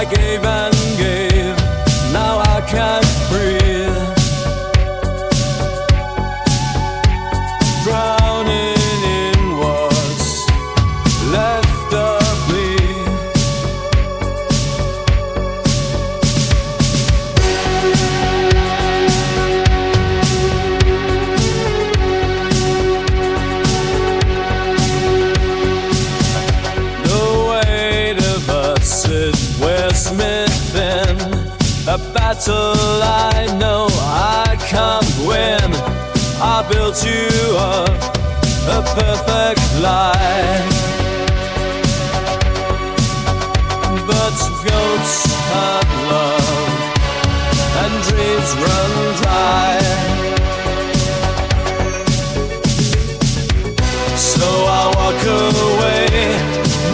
I gave and gave, now I can't breathe. Drowning in what's left of me. A battle I know I can't win. I built you up a perfect life, but ghosts have love and dreams run dry. So I walk away,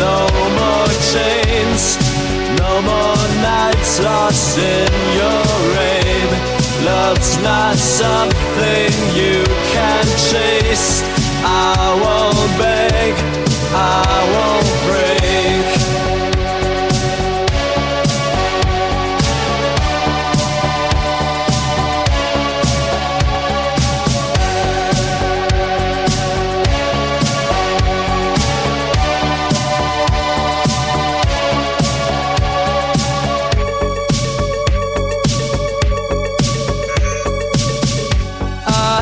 no more chains, no more nights lost in your rain. Love's not something you can chase. I won't beg, I won't break.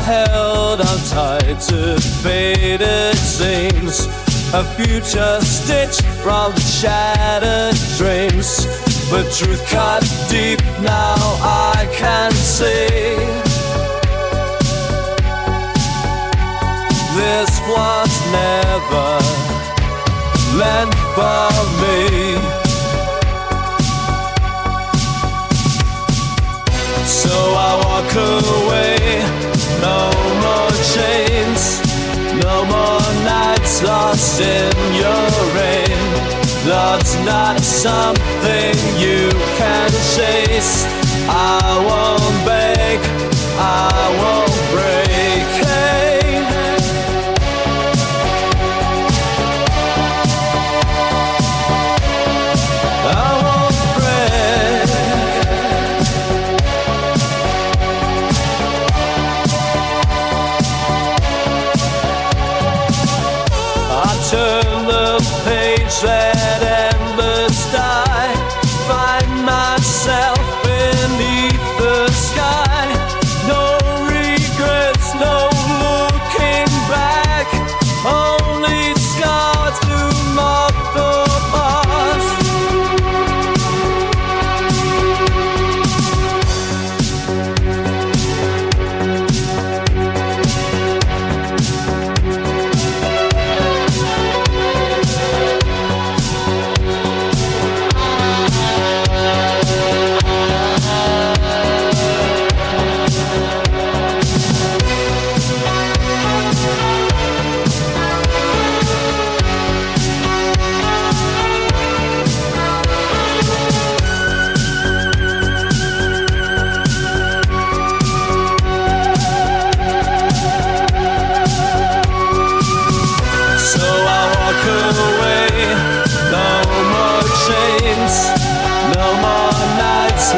Held on tight to faded seams, a future stitched from shattered dreams. But truth cut deep, now I can see this was never meant for me. So I walk away, no more chains, no more nights lost in your rain. Love's not something you can chase. I won't beg, I won't break. Hey. I won't break. Turn the page, let embers die. Find myself beneath the sky. No regrets, no looking back. Only scars to mark the past.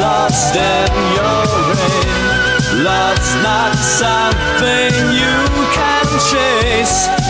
Lost in your rain. Love's not something you can chase.